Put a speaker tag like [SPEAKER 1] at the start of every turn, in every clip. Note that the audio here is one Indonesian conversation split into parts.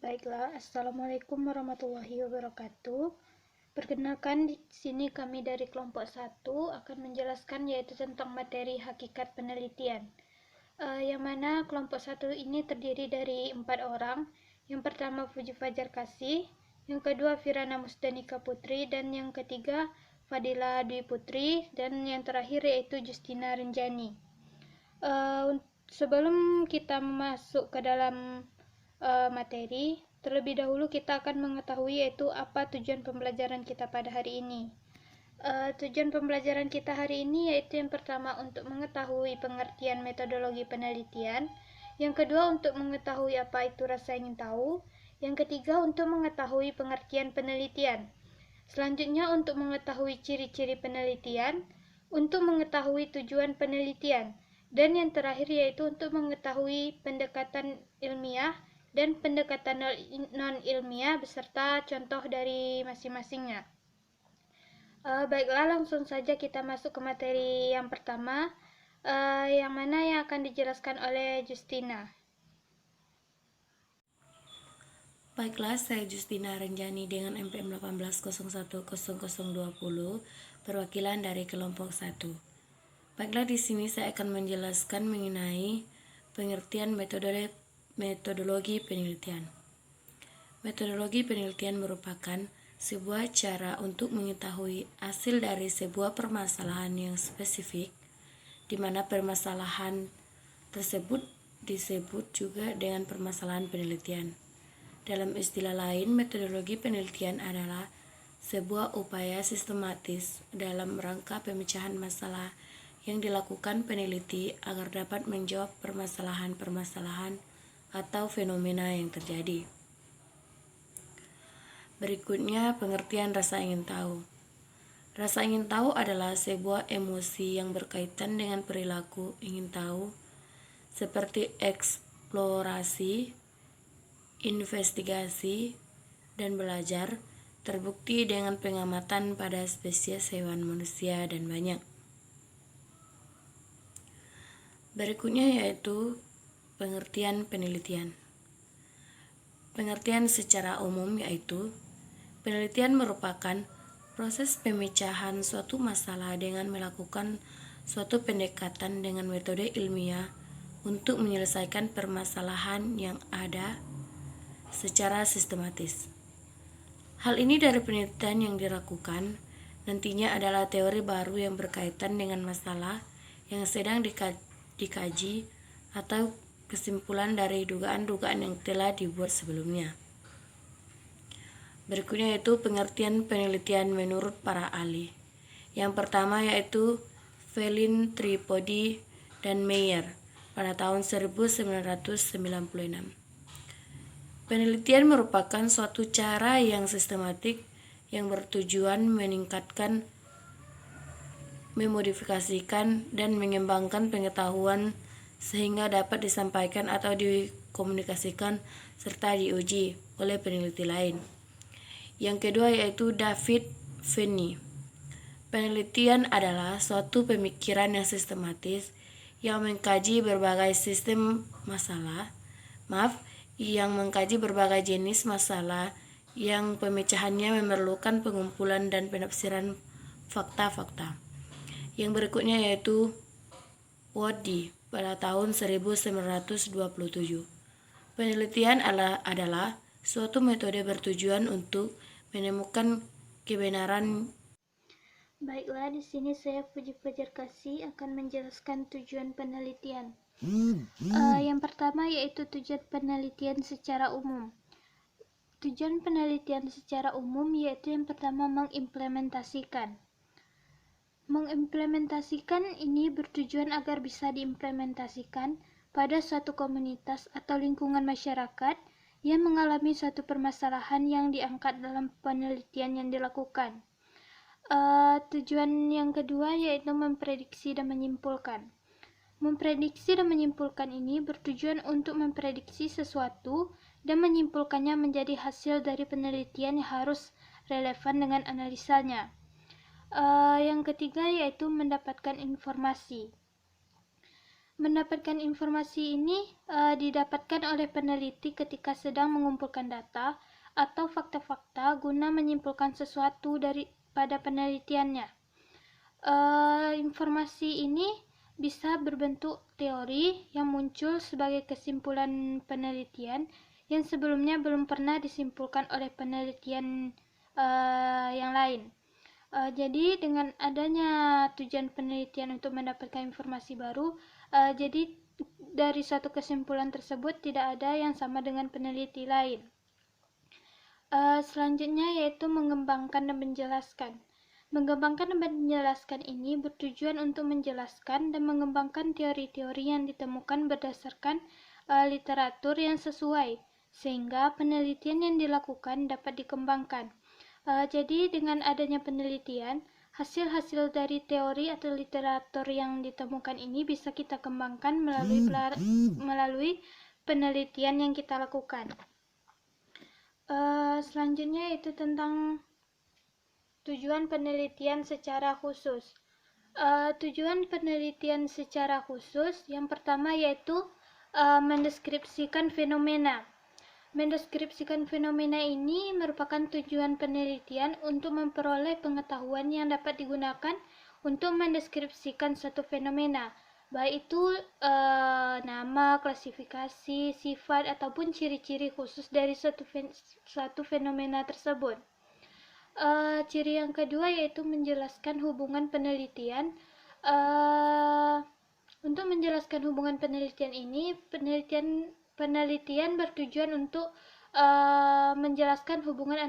[SPEAKER 1] Baiklah, Assalamualaikum warahmatullahi wabarakatuh. Perkenalkan, di sini kami dari kelompok 1 akan menjelaskan yaitu tentang materi hakikat penelitian. Yang mana kelompok 1 ini terdiri dari 4 orang. Yang pertama Puji Fajar Kasih, yang kedua Firana Musdanika Putri, dan yang ketiga Fadila Dwi Putri, dan yang terakhir yaitu Justina Renjani. Sebelum kita masuk ke dalam materi, terlebih dahulu kita akan mengetahui yaitu apa tujuan pembelajaran kita pada hari ini. Tujuan pembelajaran kita hari ini yaitu yang pertama untuk mengetahui pengertian metodologi penelitian, yang kedua untuk mengetahui apa itu rasa ingin tahu, yang ketiga untuk mengetahui pengertian penelitian. Selanjutnya untuk mengetahui ciri-ciri penelitian, untuk mengetahui tujuan penelitian, dan yang terakhir yaitu untuk mengetahui pendekatan ilmiah dan pendekatan non-ilmiah beserta contoh dari masing-masingnya. Baiklah, langsung saja kita masuk ke materi yang pertama, yang mana yang akan dijelaskan oleh Justina.
[SPEAKER 2] Baiklah, saya Justina Renjani dengan MPM 18010020, perwakilan dari kelompok 1. Baiklah, di sini saya akan menjelaskan mengenai pengertian metodologi penelitian. Metodologi penelitian merupakan sebuah cara untuk mengetahui hasil dari sebuah permasalahan yang spesifik, di mana permasalahan tersebut disebut juga dengan permasalahan penelitian. Dalam istilah lain, metodologi penelitian adalah sebuah upaya sistematis dalam rangka pemecahan masalah yang dilakukan peneliti agar dapat menjawab permasalahan-permasalahan atau fenomena yang terjadi. Berikutnya, pengertian rasa ingin tahu. Rasa ingin tahu adalah sebuah emosi yang berkaitan dengan perilaku ingin tahu, seperti eksplorasi, investigasi, dan belajar, terbukti dengan pengamatan pada spesies hewan, manusia, dan banyak. Berikutnya yaitu pengertian penelitian. Pengertian secara umum yaitu penelitian merupakan proses pemecahan suatu masalah dengan melakukan suatu pendekatan dengan metode ilmiah untuk menyelesaikan permasalahan yang ada secara sistematis. Hal ini dari penelitian yang dilakukan nantinya adalah teori baru yang berkaitan dengan masalah yang sedang dikaji atau kesimpulan dari dugaan-dugaan yang telah dibuat sebelumnya. Berikutnya yaitu pengertian penelitian menurut para ahli. Yang pertama yaitu Felin, Tripodi, dan Meyer pada tahun 1996. Penelitian merupakan suatu cara yang sistematik yang bertujuan meningkatkan, memodifikasikan, dan mengembangkan pengetahuan sehingga dapat disampaikan atau dikomunikasikan serta diuji oleh peneliti lain. Yang kedua yaitu David Finney. Penelitian adalah suatu pemikiran yang sistematis yang mengkaji berbagai yang mengkaji berbagai jenis masalah yang pemecahannya memerlukan pengumpulan dan penafsiran fakta-fakta. Yang berikutnya yaitu Woddy pada tahun 1927. Penelitian adalah suatu metode bertujuan untuk menemukan kebenaran.
[SPEAKER 1] Baiklah, di sini saya Puji Fajar Kasih akan menjelaskan tujuan penelitian. Yang pertama yaitu tujuan penelitian secara umum. Tujuan penelitian secara umum yaitu yang pertama mengimplementasikan. Mengimplementasikan ini bertujuan agar bisa diimplementasikan pada suatu komunitas atau lingkungan masyarakat yang mengalami suatu permasalahan yang diangkat dalam penelitian yang dilakukan. Tujuan yang kedua yaitu memprediksi dan menyimpulkan. Memprediksi dan menyimpulkan ini bertujuan untuk memprediksi sesuatu dan menyimpulkannya menjadi hasil dari penelitian yang harus relevan dengan analisanya. Yang ketiga yaitu mendapatkan informasi. Mendapatkan informasi ini didapatkan oleh peneliti ketika sedang mengumpulkan data atau fakta-fakta guna menyimpulkan sesuatu pada penelitiannya. Informasi ini bisa berbentuk teori yang muncul sebagai kesimpulan penelitian yang sebelumnya belum pernah disimpulkan oleh penelitian yang lain. Jadi dengan adanya tujuan penelitian untuk mendapatkan informasi baru, jadi dari suatu kesimpulan tersebut tidak ada yang sama dengan peneliti lain. Selanjutnya yaitu mengembangkan dan menjelaskan. Mengembangkan dan menjelaskan ini bertujuan untuk menjelaskan dan mengembangkan teori-teori yang ditemukan berdasarkan literatur yang sesuai, sehingga penelitian yang dilakukan dapat dikembangkan. Jadi dengan adanya penelitian, hasil-hasil dari teori atau literatur yang ditemukan ini bisa kita kembangkan melalui penelitian yang kita lakukan. Selanjutnya itu tentang tujuan penelitian secara khusus. Tujuan penelitian secara khusus yang pertama yaitu mendeskripsikan fenomena. Mendeskripsikan fenomena ini merupakan tujuan penelitian untuk memperoleh pengetahuan yang dapat digunakan untuk mendeskripsikan suatu fenomena, baik itu nama, klasifikasi, sifat, ataupun ciri-ciri khusus dari suatu fenomena tersebut. Ciri yang kedua yaitu menjelaskan hubungan penelitian. Untuk menjelaskan hubungan penelitian ini, penelitian bertujuan untuk menjelaskan hubungan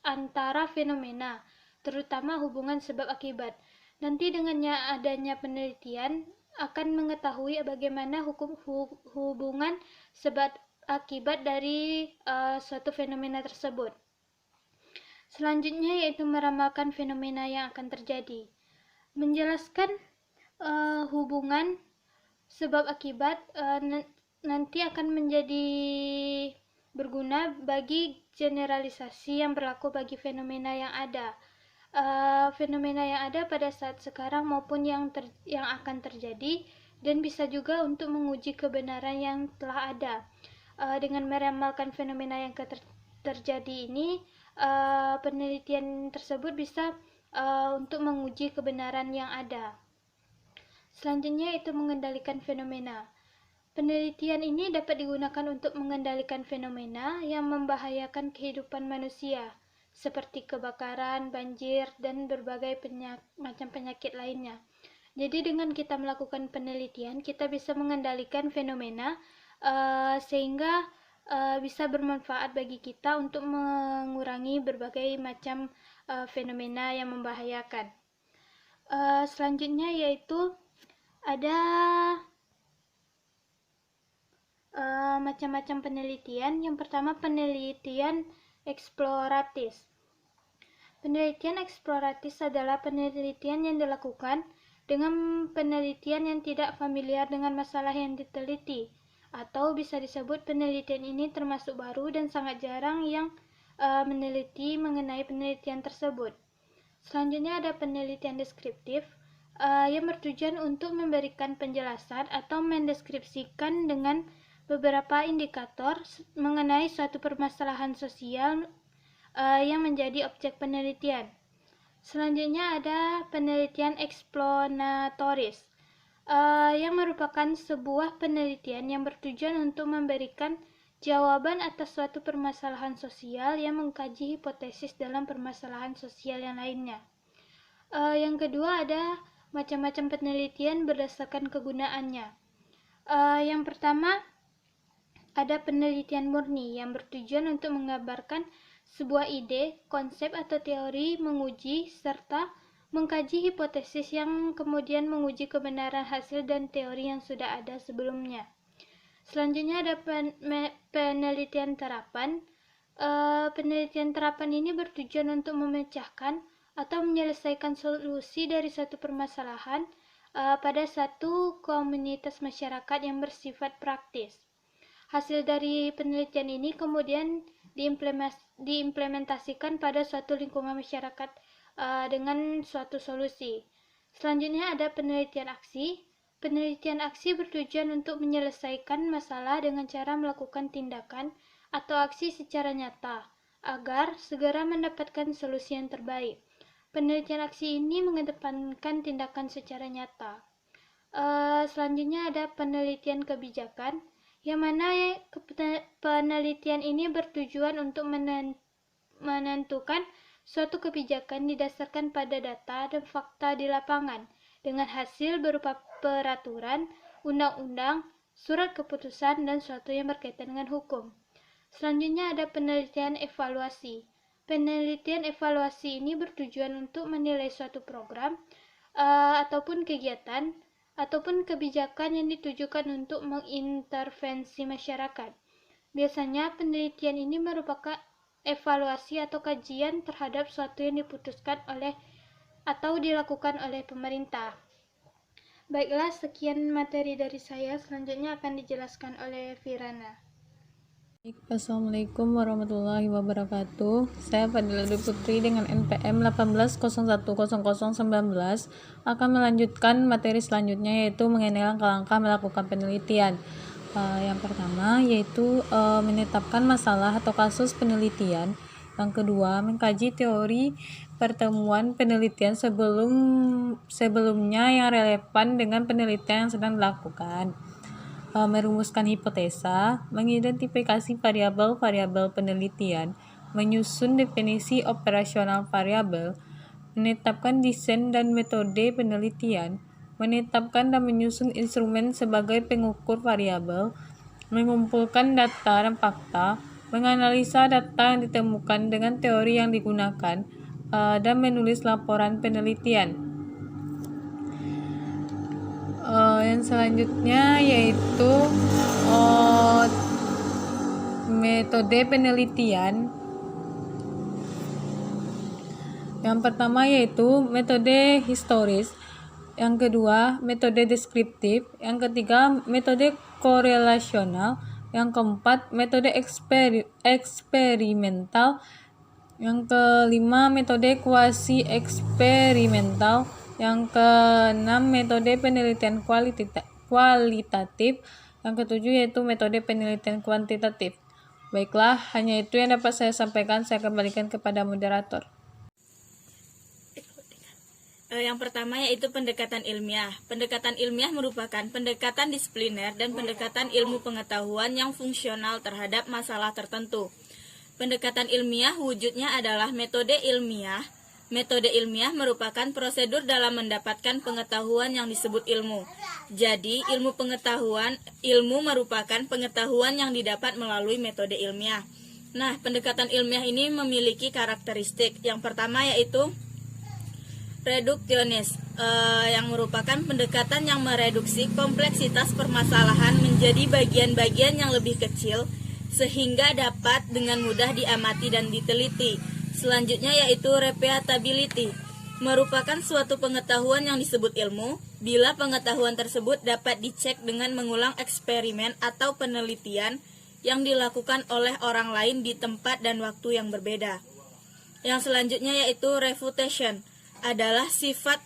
[SPEAKER 1] antara fenomena, terutama hubungan sebab akibat. Nanti dengannya adanya penelitian akan mengetahui bagaimana hubungan sebab akibat dari suatu fenomena tersebut. Selanjutnya yaitu meramalkan fenomena yang akan terjadi. Menjelaskan hubungan sebab akibat nanti akan menjadi berguna bagi generalisasi yang berlaku bagi fenomena yang ada. Fenomena yang ada pada saat sekarang maupun yang akan terjadi, dan bisa juga untuk menguji kebenaran yang telah ada. Dengan meramalkan fenomena yang terjadi ini, penelitian tersebut bisa untuk menguji kebenaran yang ada. Selanjutnya itu mengendalikan fenomena. Penelitian ini dapat digunakan untuk mengendalikan fenomena yang membahayakan kehidupan manusia, seperti kebakaran, banjir, dan berbagai macam penyakit lainnya. Jadi dengan kita melakukan penelitian, kita bisa mengendalikan fenomena sehingga bisa bermanfaat bagi kita untuk mengurangi berbagai macam fenomena yang membahayakan. Selanjutnya yaitu ada macam-macam penelitian. Yang pertama, penelitian eksploratif. Penelitian eksploratif adalah penelitian yang dilakukan dengan penelitian yang tidak familiar dengan masalah yang diteliti, atau bisa disebut penelitian ini termasuk baru dan sangat jarang yang meneliti mengenai penelitian tersebut. Selanjutnya ada penelitian deskriptif yang bertujuan untuk memberikan penjelasan atau mendeskripsikan dengan beberapa indikator mengenai suatu permasalahan sosial yang menjadi objek penelitian. Selanjutnya ada penelitian eksploratoris yang merupakan sebuah penelitian yang bertujuan untuk memberikan jawaban atas suatu permasalahan sosial yang mengkaji hipotesis dalam permasalahan sosial yang lainnya. Yang kedua ada macam-macam penelitian berdasarkan kegunaannya. Yang pertama ada penelitian murni yang bertujuan untuk menggambarkan sebuah ide, konsep atau teori, menguji serta mengkaji hipotesis yang kemudian menguji kebenaran hasil dan teori yang sudah ada sebelumnya. Selanjutnya ada penelitian terapan. Penelitian terapan ini bertujuan untuk memecahkan atau menyelesaikan solusi dari satu permasalahan pada satu komunitas masyarakat yang bersifat praktis. Hasil dari penelitian ini kemudian diimplementasikan pada suatu lingkungan masyarakat dengan suatu solusi. Selanjutnya ada penelitian aksi. Penelitian aksi bertujuan untuk menyelesaikan masalah dengan cara melakukan tindakan atau aksi secara nyata, agar segera mendapatkan solusi yang terbaik. Penelitian aksi ini mengedepankan tindakan secara nyata. Selanjutnya ada penelitian kebijakan, yang mana penelitian ini bertujuan untuk menentukan suatu kebijakan didasarkan pada data dan fakta di lapangan, dengan hasil berupa peraturan, undang-undang, surat keputusan, dan suatu yang berkaitan dengan hukum. Selanjutnya ada penelitian evaluasi. Penelitian evaluasi ini bertujuan untuk menilai suatu program ataupun kegiatan ataupun kebijakan yang ditujukan untuk mengintervensi masyarakat. Biasanya penelitian ini merupakan evaluasi atau kajian terhadap suatu yang diputuskan oleh atau dilakukan oleh pemerintah. Baiklah, sekian materi dari saya. Selanjutnya akan dijelaskan oleh Firana.
[SPEAKER 3] Assalamualaikum warahmatullahi wabarakatuh. Saya Fadila Dwi Putri dengan NPM 18010019 akan melanjutkan materi selanjutnya, yaitu mengenai langkah-langkah melakukan penelitian. Yang pertama yaitu menetapkan masalah atau kasus penelitian. Yang kedua, mengkaji teori pertemuan penelitian sebelumnya yang relevan dengan penelitian yang sedang dilakukan. Merumuskan hipotesa, mengidentifikasi variabel-variabel penelitian, menyusun definisi operasional variabel, menetapkan desain dan metode penelitian, menetapkan dan menyusun instrumen sebagai pengukur variabel, mengumpulkan data dan fakta, menganalisa data yang ditemukan dengan teori yang digunakan, dan menulis laporan penelitian. Yang selanjutnya yaitu metode penelitian. Yang pertama yaitu metode historis, yang kedua metode deskriptif, yang ketiga metode korelasional, yang keempat metode eksperimental, yang kelima metode kuasi eksperimental, yang keenam metode penelitian kualitatif, yang ketujuh yaitu metode penelitian kuantitatif. Baiklah, hanya itu yang dapat saya sampaikan. Saya kembalikan kepada moderator.
[SPEAKER 2] Yang pertama yaitu pendekatan ilmiah. Pendekatan ilmiah merupakan pendekatan disipliner dan pendekatan ilmu pengetahuan yang fungsional terhadap masalah tertentu. Pendekatan ilmiah wujudnya adalah metode ilmiah. Metode ilmiah merupakan prosedur dalam mendapatkan pengetahuan yang disebut ilmu. Jadi, ilmu merupakan pengetahuan yang didapat melalui metode ilmiah. Nah, pendekatan ilmiah ini memiliki karakteristik. Yang pertama yaitu reduksionis, yang merupakan pendekatan yang mereduksi kompleksitas permasalahan menjadi bagian-bagian yang lebih kecil sehingga dapat dengan mudah diamati dan diteliti. Selanjutnya yaitu repeatability, merupakan suatu pengetahuan yang disebut ilmu bila pengetahuan tersebut dapat dicek dengan mengulang eksperimen atau penelitian yang dilakukan oleh orang lain di tempat dan waktu yang berbeda. Yang selanjutnya yaitu refutation, adalah sifat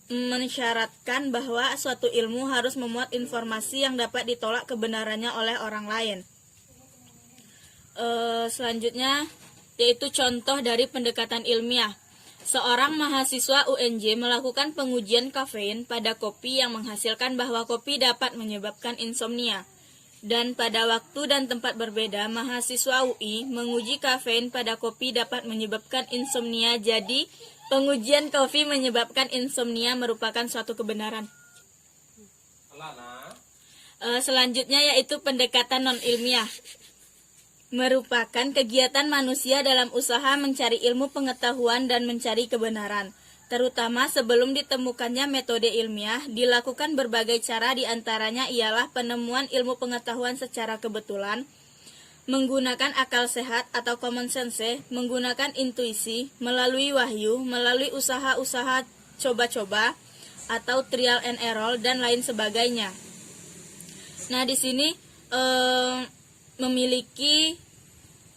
[SPEAKER 2] mensyaratkan bahwa suatu ilmu harus memuat informasi yang dapat ditolak kebenarannya oleh orang lain. Selanjutnya yaitu contoh dari pendekatan ilmiah. Seorang mahasiswa UNJ melakukan pengujian kafein pada kopi yang menghasilkan bahwa kopi dapat menyebabkan insomnia. Dan pada waktu dan tempat berbeda, mahasiswa UI menguji kafein pada kopi dapat menyebabkan insomnia. Jadi, pengujian kopi menyebabkan insomnia merupakan suatu kebenaran. Selanjutnya yaitu pendekatan non-ilmiah. Merupakan kegiatan manusia dalam usaha mencari ilmu pengetahuan dan mencari kebenaran. Terutama sebelum ditemukannya metode ilmiah, dilakukan berbagai cara, diantaranya ialah penemuan ilmu pengetahuan secara kebetulan, menggunakan akal sehat atau common sense, menggunakan intuisi, melalui wahyu, melalui usaha-usaha coba-coba, atau trial and error, dan lain sebagainya. Nah, di sini memiliki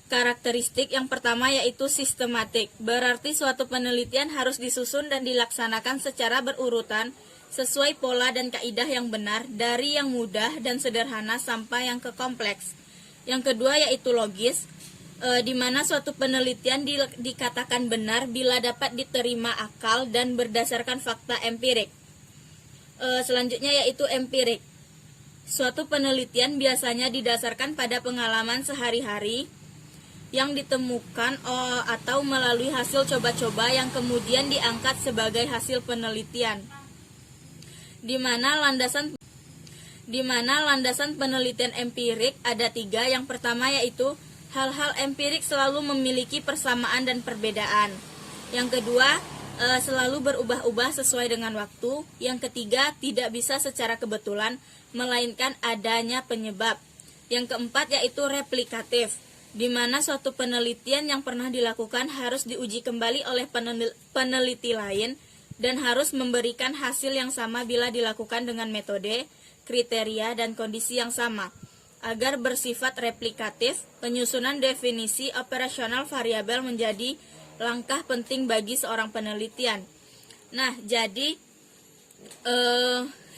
[SPEAKER 2] karakteristik yang pertama yaitu sistematik. Berarti suatu penelitian harus disusun dan dilaksanakan secara berurutan
[SPEAKER 4] sesuai pola dan kaidah yang benar dari yang mudah dan sederhana sampai yang ke kompleks. Yang kedua yaitu logis, di mana suatu penelitian dikatakan benar bila dapat diterima akal dan berdasarkan fakta empirik. Selanjutnya yaitu empirik. Suatu penelitian biasanya didasarkan pada pengalaman sehari-hari yang ditemukan atau melalui hasil coba-coba yang kemudian diangkat sebagai hasil penelitian. Di mana landasan penelitian empirik ada 3. Yang pertama yaitu hal-hal empirik selalu memiliki persamaan dan perbedaan. Yang kedua, selalu berubah-ubah sesuai dengan waktu. Yang ketiga, tidak bisa secara kebetulan, melainkan adanya penyebab. Yang keempat yaitu replikatif, di mana suatu penelitian yang pernah dilakukan harus diuji kembali oleh peneliti lain dan harus memberikan hasil yang sama bila dilakukan dengan metode, kriteria, dan kondisi yang sama. Agar bersifat replikatif, penyusunan definisi operasional variabel menjadi langkah penting bagi seorang penelitian. Nah, jadi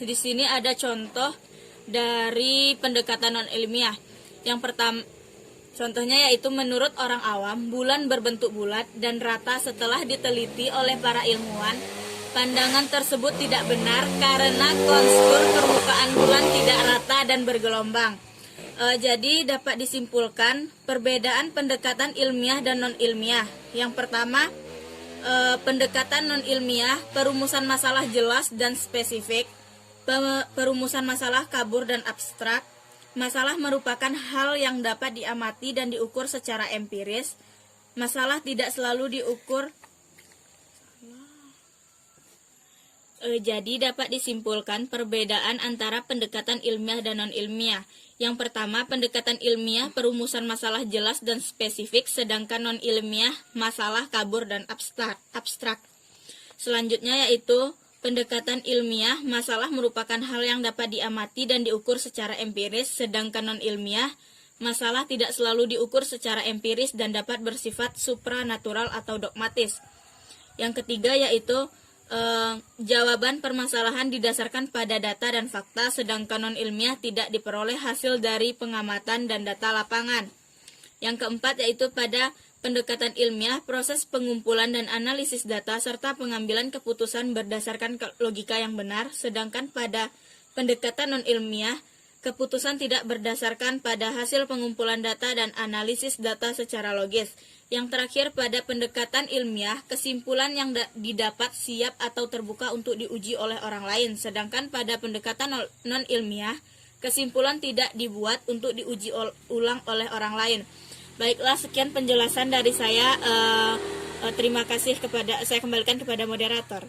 [SPEAKER 4] di sini ada contoh dari pendekatan non-ilmiah. Yang pertama, contohnya yaitu menurut orang awam, bulan berbentuk bulat dan rata. Setelah diteliti oleh para ilmuwan, pandangan tersebut tidak benar karena konstur permukaan bulan tidak rata dan bergelombang. Jadi dapat disimpulkan perbedaan pendekatan ilmiah dan non-ilmiah. Yang pertama, pendekatan non-ilmiah, perumusan masalah jelas dan spesifik, perumusan masalah kabur dan abstrak. Masalah merupakan hal yang dapat diamati dan diukur secara empiris. Masalah tidak selalu diukur. Jadi dapat disimpulkan perbedaan antara pendekatan ilmiah dan non-ilmiah. Yang pertama, pendekatan ilmiah, perumusan masalah jelas dan spesifik, sedangkan non-ilmiah, masalah kabur dan abstrak. Selanjutnya yaitu pendekatan ilmiah, masalah merupakan hal yang dapat diamati dan diukur secara empiris, sedangkan non-ilmiah, masalah tidak selalu diukur secara empiris dan dapat bersifat supranatural atau dogmatis. Yang ketiga yaitu jawaban permasalahan didasarkan pada data dan fakta, sedangkan non-ilmiah tidak diperoleh hasil dari pengamatan dan data lapangan. Yang keempat yaitu pada pendekatan ilmiah, proses pengumpulan dan analisis data serta pengambilan keputusan berdasarkan logika yang benar, sedangkan pada pendekatan non-ilmiah, keputusan tidak berdasarkan pada hasil pengumpulan data dan analisis data secara logis. Yang terakhir, pada pendekatan ilmiah, kesimpulan yang didapat siap atau terbuka untuk diuji oleh orang lain, sedangkan pada pendekatan non-ilmiah, kesimpulan tidak dibuat untuk diuji ulang oleh orang lain. Baiklah, sekian penjelasan dari saya. Terima kasih saya kembalikan kepada moderator.